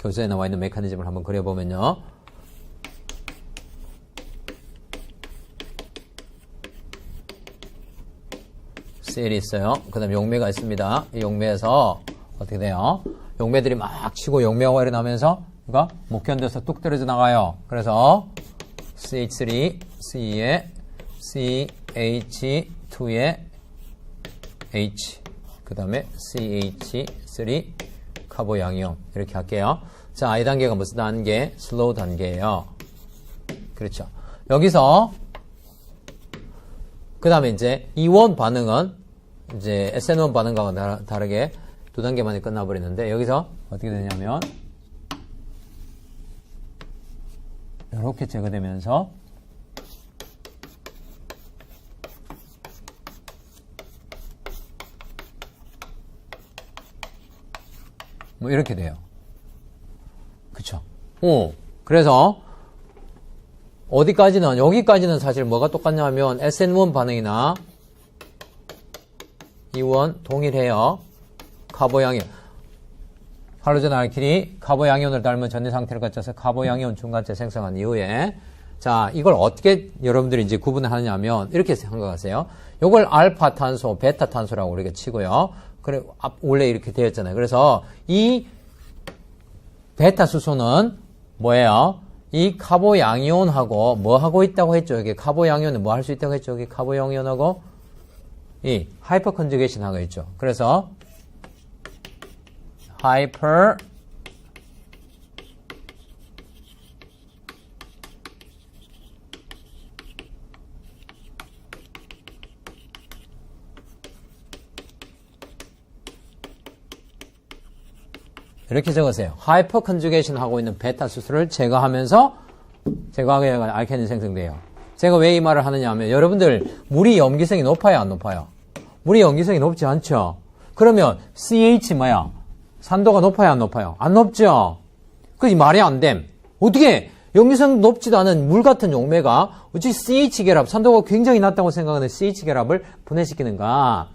교재에 나와 있는 메커니즘을 한번 그려보면요. 셀이 있어요. 그 다음에 용매가 있습니다. 이 용매에서 어떻게 돼요? 용매들이 막 치고 용매가 일어나면서 이거 못 견뎌서 뚝 떨어져 나가요. 그래서 CH3, C에 CH2에 H, 그 다음에 CH3 카보양이온 이렇게 할게요. 자, 이 단계가 무슨 단계? 슬로우 단계예요. 그렇죠. 여기서 그 다음에 이제 이원 반응은 이제 SN1 반응과 다르게 두 단계 만에 끝나버리는데 여기서 어떻게 되냐면 이렇게 제거되면서 뭐 이렇게 돼요. 그쵸? 그래서 어디까지는 여기까지는 사실 뭐가 똑같냐면 SN1 반응이나 이원 동일해요. 카보양이온 할로젠 알킬이 카보양이온을 닮은 전해 상태를 갖춰서 카보양이온 중간체 생성한 이후에 자 이걸 어떻게 여러분들이 이제 구분을 하느냐면 이렇게 생각하세요. 요걸 알파 탄소, 베타 탄소라고 우리가 치고요. 그래 원래 이렇게 되었잖아요. 그래서 이 베타 수소는 뭐예요? 이 카보양이온하고 뭐 하고 있다고 했죠? 여기 카보양이온은 뭐 할 수 있다고 했죠? 여기 카보양이온하고 이 하이퍼 컨주게이션 하고 있죠. 그래서 하이퍼 이렇게 적으세요. 하이퍼 컨주게이션 하고 있는 베타 수소를 제거하면서 제거하게 알케닌 생성돼요. 제가 왜 이 말을 하느냐 하면 여러분들 물이 염기성이 높아요, 안 높아요? 물이 염기성이 높지 않죠? 그러면 CH 뭐야? 산도가 높아요, 안 높아요? 안 높죠? 그게 말이 안 됨. 어떻게 염기성 높지도 않은 물 같은 용매가 어찌 CH 결합, 산도가 굉장히 낮다고 생각하는 CH 결합을 분해시키는가?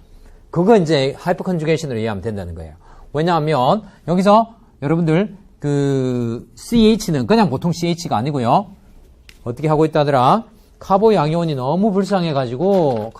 그거 이제 하이퍼 컨주게이션으로 이해하면 된다는 거예요. 왜냐하면 여기서 여러분들 그 CH는 그냥 보통 CH가 아니고요. 어떻게 하고 있다더라? 카보양이온이 너무 불쌍해가지고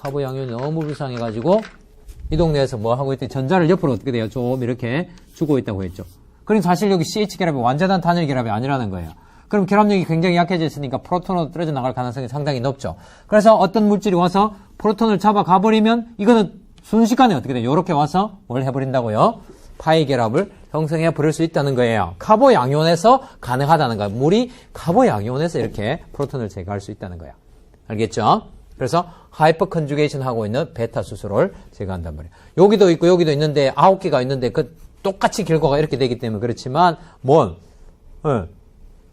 이 동네에서 뭐 하고 있대? 전자를 옆으로 어떻게 돼요? 좀 이렇게 주고 있다고 했죠. 그럼 사실 여기 CH 결합이 완전한 단일 결합이 아니라는 거예요. 그럼 결합력이 굉장히 약해져 있으니까 프로톤으로 떨어져 나갈 가능성이 상당히 높죠. 그래서 어떤 물질이 와서 프로톤을 잡아 가버리면 이거는 순식간에 어떻게 돼요? 이렇게 와서 뭘 해버린다고요? 파이 결합을 형성해 버릴 수 있다는 거예요. 카보양이온에서 가능하다는 거예요. 물이 카보양이온에서 이렇게 프로톤을 제거할 수 있다는 거예요. 알겠죠? 그래서 하이퍼 컨주게이션 하고 있는 베타 수소를 제거한단 말이에요. 여기도 있고 여기도 있는데 9개가 있는데 그 똑같이 결과가 이렇게 되기 때문에 그렇지만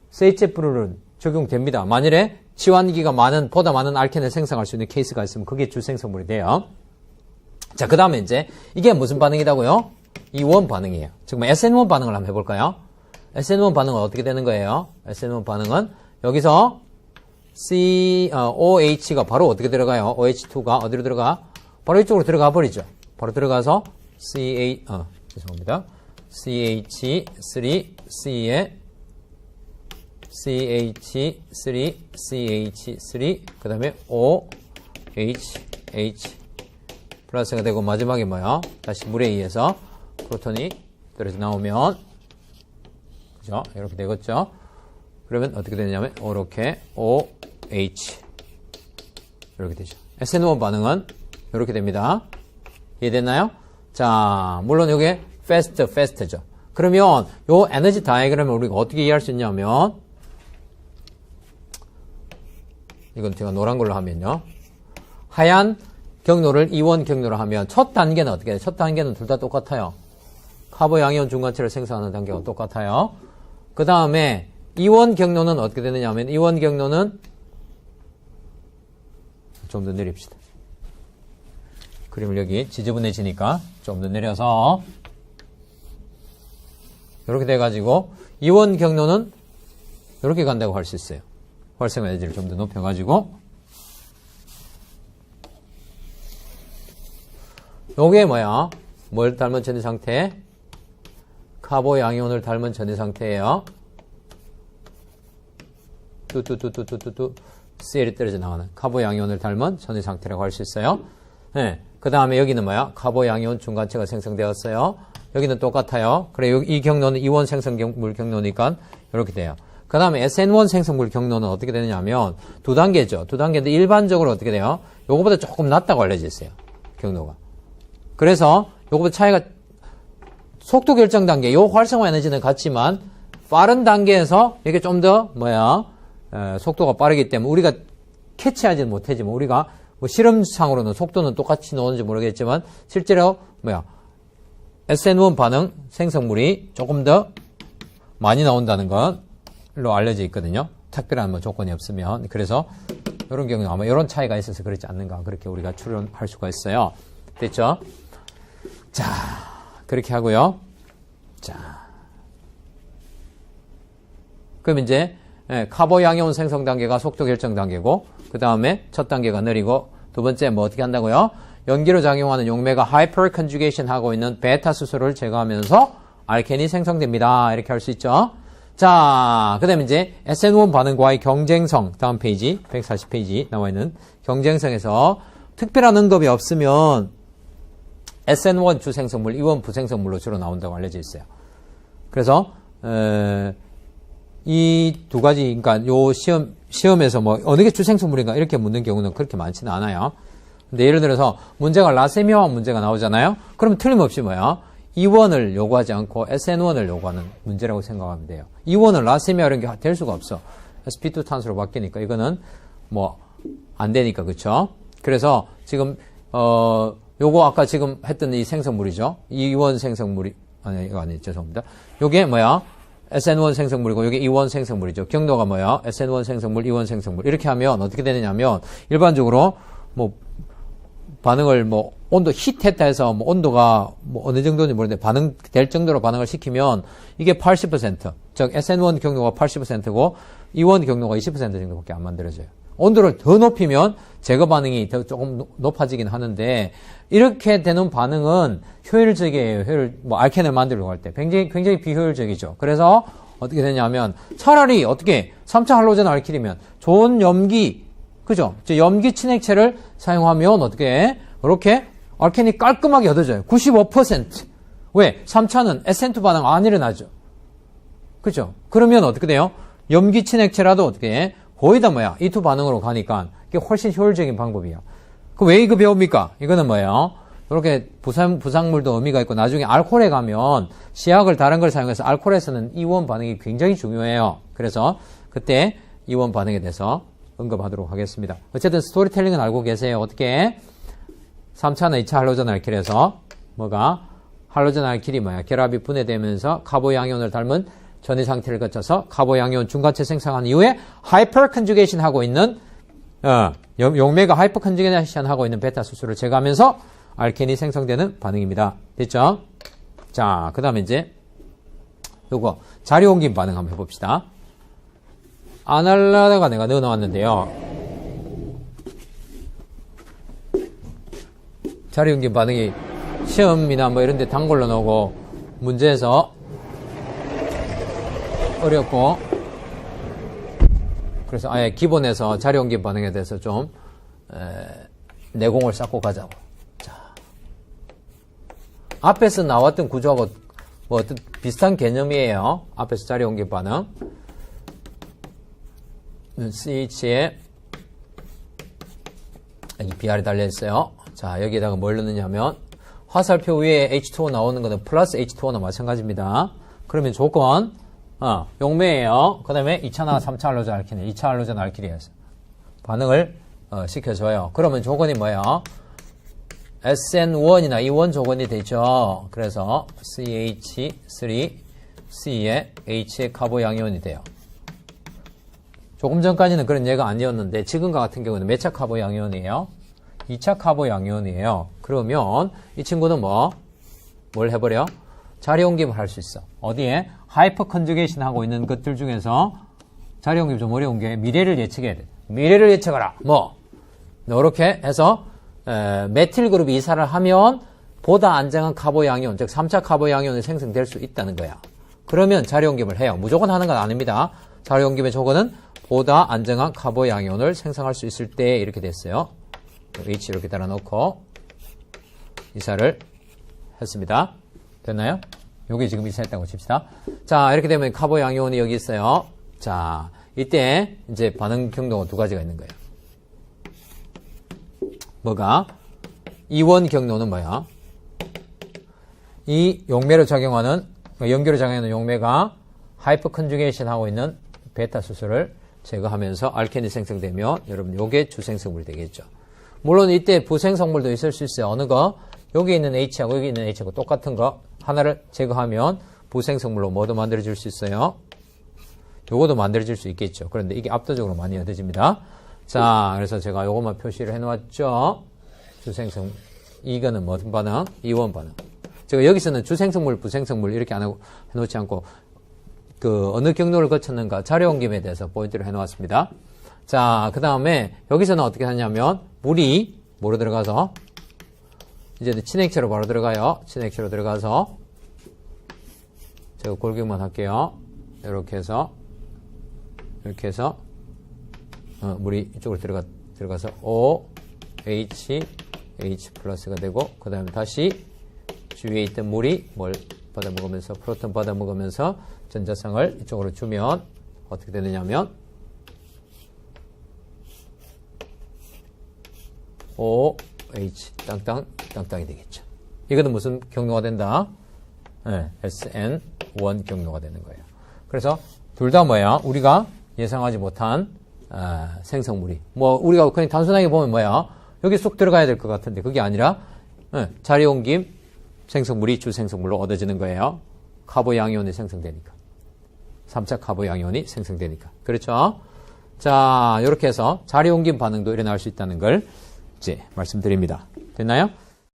CHF는 적용됩니다. 만일에 지환기가 보다 많은 알켄을 생성할 수 있는 케이스가 있으면 그게 주생성물이 돼요. 자, 그 다음에 이제 이게 무슨 반응이라고요? 이원 반응이에요. 지금 SN1 반응을 한번 해볼까요? SN1 반응은 어떻게 되는 거예요? SN1 반응은 여기서 OH가 바로 어떻게 들어가요? OH2가 어디로 들어가? 바로 이쪽으로 들어가 버리죠. 바로 들어가서 죄송합니다. CH3C에 CH3 그 다음에 OH 플러스가 되고 마지막에 뭐야? 다시 물에 의해서 프로톤이 떨어져 나오면 그죠? 이렇게 되겠죠? 그러면 어떻게 되냐면 이렇게 OH 이렇게 되죠. SN1 반응은 이렇게 됩니다. 이해됐나요? 자, 물론 이게 fast죠. 그러면 요 에너지 다이어그램을 우리가 어떻게 이해할 수 있냐면 이건 제가 노란 걸로 하면요. 하얀 경로를 이원 경로로 하면 첫 단계는 어떻게 해요? 첫 단계는 둘 다 똑같아요. 카보양이온 중간체를 생성하는 단계가 똑같아요. 그 다음에 이원 경로는 어떻게 되느냐 하면 이원 경로는 좀 더 내립시다. 그림을 여기 지저분해지니까 좀 더 내려서 이렇게 돼가지고 이원 경로는 이렇게 간다고 할 수 있어요. 활성 에너지를 좀 더 높여가지고 요게 뭐야? 뭘 닮은 전해 상태? 카보 양이온을 닮은 전해 상태예요. CL이 떨어져 나가는 카보 양이온을 닮은 전해 상태라고 할 수 있어요. 네. 그 다음에 여기는 뭐야? 카보 양이온 중간체가 생성되었어요. 여기는 똑같아요. 그래, 이 경로는 이원 생성물 경로니까 이렇게 돼요. 그 다음에 SN1 생성물 경로는 어떻게 되느냐면 두 단계죠. 두 단계인데 일반적으로 어떻게 돼요? 요거보다 조금 낮다고 알려져 있어요. 경로가. 그래서 요거보다 차이가 속도 결정 단계, 요 활성화 에너지는 같지만 빠른 단계에서 이게 좀 더 속도가 빠르기 때문에 우리가 캐치하지는 못하지만 우리가 뭐 실험상으로는 속도는 똑같이 나오는지 모르겠지만 실제로 SN1 반응 생성물이 조금 더 많이 나온다는 걸로 알려져 있거든요. 특별한 뭐 조건이 없으면. 그래서 이런 경우는 아마 이런 차이가 있어서 그렇지 않는가 그렇게 우리가 추론할 수가 있어요. 됐죠? 자, 그렇게 하고요. 자, 그럼 이제 카보 양이온 생성 단계가 속도 결정 단계고 그 다음에 첫 단계가 느리고 두 번째 뭐 어떻게 한다고요? 연기로 작용하는 용매가 하이퍼 컨주게이션 하고 있는 베타 수소를 제거하면서 알케인이 생성됩니다. 이렇게 할 수 있죠. 자, 그 다음에 이제 SN1 반응과의 경쟁성, 다음 페이지 140페이지 나와 있는 경쟁성에서 특별한 언급이 없으면 SN1 주생성물, 이원 부생성물로 주로 나온다고 알려져 있어요. 그래서 이 두 가지, 그러니까 요 시험에서 뭐 어느 게 주생성물인가 이렇게 묻는 경우는 그렇게 많지는 않아요. 근데 예를 들어서 문제가 라세미아원 문제가 나오잖아요. 그러면 틀림없이 뭐야? 이원을 요구하지 않고 SN1을 요구하는 문제라고 생각하면 돼요. 이원은 라세미아 이런 게 될 수가 없어. sp2 탄소로 바뀌니까 이거는 뭐 안 되니까 그렇죠? 그래서 지금 요거 아까 지금 했던 이 생성물이죠. 이원 생성물이 아니 이거 아니 죄송합니다. 요게 뭐야? SN1 생성물이고 이게 이원 생성물이죠. 경로가 뭐야? SN1 생성물, 이원 생성물. 이렇게 하면 어떻게 되느냐면 일반적으로 뭐 반응을 뭐 온도 히트했다 해서 뭐 온도가 뭐 어느 정도인지 모르는데 반응될 정도로 반응을 시키면 이게 80%, 즉 SN1 경로가 80%고 이원 경로가 20% 정도밖에 안 만들어져요. 온도를 더 높이면 제거 반응이 더 조금 높아지긴 하는데 이렇게 되는 반응은 효율적이에요. 뭐 알켄을 만들려고 할 때 굉장히 비효율적이죠. 그래서 어떻게 되냐면 차라리 어떻게 3차 할로젠 알킬이면 좋은 염기, 그죠? 염기 친액체를 사용하면 어떻게 이렇게 알켄이 깔끔하게 얻어져요. 95%. 왜? 3차는 SN2 반응 안 일어나죠. 그죠? 그러면 어떻게 돼요? 염기 친액체라도 어떻게 거의 다 뭐야? 이2 반응으로 가니까 이게 훨씬 효율적인 방법이야. 그 왜 이거 배웁니까? 이거는 뭐예요? 이렇게 부상물도 의미가 있고 나중에 알코올에 가면 시약을 다른 걸 사용해서 알코올에서는 이원 반응이 굉장히 중요해요. 그래서 그때 이원 반응에 대해서 언급하도록 하겠습니다. 어쨌든 스토리텔링은 알고 계세요. 어떻게? 3차나 2차 할로젠 알킬에서 뭐가? 할로젠 알킬이 뭐야? 결합이 분해되면서 카보 양이온을 닮은 전해 상태를 거쳐서 카보 양이온 중간체 생성한 이후에 하이퍼 컨주게이션 하고 있는 용매가 하이퍼 컨주게이션 하고 있는 베타 수소를 제거하면서 알켄이 생성되는 반응입니다. 됐죠? 자, 그 다음에 이제 요거 자리 옮김 반응 한번 해봅시다. 안 하려다가 내가 넣어놓았는데요. 자리 옮김 반응이 시험이나 뭐 이런 데 단골로 나오고 문제에서 어렵고 그래서 아예 기본에서 자리 옮김 반응에 대해서 좀 내공을 쌓고 가자고. 자, 앞에서 나왔던 구조하고 뭐 어떤 비슷한 개념이에요. 앞에서 자리 옮김 반응. CH에 여기 BR이 달려있어요. 자, 여기에다가 뭘 넣느냐면 화살표 위에 H2O 나오는 거는 플러스 H2O나 마찬가지입니다. 그러면 조건 용매예요. 그 다음에 2차나 3차 할로젠 알키네. 2차 할로젠 알킬이에요. 반응을 시켜줘요. 그러면 조건이 뭐예요? SN1이나 E1 조건이 되죠. 그래서 CH3C에 H의 카보 양이온이 돼요. 조금 전까지는 그런 예가 아니었는데 지금과 같은 경우는 몇 차 카보 양이온이에요? 2차 카보 양이온이에요. 그러면 이 친구는 뭘 해버려? 자리 옮김을 할 수 있어. 어디에? 하이퍼 컨주게이션 하고 있는 것들 중에서 자리 옮김 좀 어려운 게 미래를 예측해야 돼. 미래를 예측하라. 이렇게 해서 메틸 그룹이 이사를 하면 보다 안정한 카보 양이온, 즉 3차 카보 양이온이 생성될 수 있다는 거야. 그러면 자료옮김을 해요. 무조건 하는 건 아닙니다. 자료옮김의 조건은 보다 안정한 카보 양이온을 생성할 수 있을 때 이렇게 됐어요. H 이렇게 달아놓고 이사를 했습니다. 됐나요? 요게 지금 이사했다고 칩시다. 자, 이렇게 되면 카보 양이온이 여기 있어요. 자, 이때 이제 반응 경로가 두 가지가 있는 거예요. 뭐가? 이원 경로는 뭐야? 이 용매로 작용하는, 연결로 작용하는 용매가 하이퍼 컨주게이션 하고 있는 베타 수소를 제거하면서 알케닌이 생성되면 여러분 요게 주생성물이 되겠죠. 물론 이때 부생성물도 있을 수 있어요. 어느 거? 여기 있는 H하고 여기 있는 H하고 똑같은 거 하나를 제거하면 부생성물로 뭐도 만들어질 수 있어요? 요거도 만들어질 수 있겠죠. 그런데 이게 압도적으로 많이 얻어집니다. 자, 그래서 제가 요것만 표시를 해놓았죠. 주생성, 이거는 무슨 반응? 이원 반응. 제가 여기서는 주생성물, 부생성물 이렇게 안 하고 해놓지 않고 그 어느 경로를 거쳤는가 자료옮김에 대해서 포인트를 해놓았습니다. 자, 그 다음에 여기서는 어떻게 하냐면 물이 뭐로 들어가서 이제 친액체로 바로 들어가요. 친액체로 들어가서 제가 골격만 할게요. 이렇게 해서 물이 이쪽으로 들어가서 OH 플러스가 되고 그 다음에 다시 주위에 있던 물이 뭘 받아먹으면서 프로톤 받아먹으면서 전자성을 이쪽으로 주면 어떻게 되느냐면 OH 땅땅이 되겠죠. 이거는 무슨 경로가 된다? 네, SN1 경로가 되는 거예요. 그래서 둘 다 뭐야? 우리가 예상하지 못한 생성물이 뭐 우리가 그냥 단순하게 보면 뭐야? 여기 쏙 들어가야 될 것 같은데 그게 아니라 자리옮김 생성물이 주생성물로 얻어지는 거예요. 카보 양이온이 생성되니까. 3차 카보 양이온이 생성되니까. 그렇죠? 자, 이렇게 해서 자리옮김 반응도 일어날 수 있다는 걸 이제 말씀드립니다. 됐나요?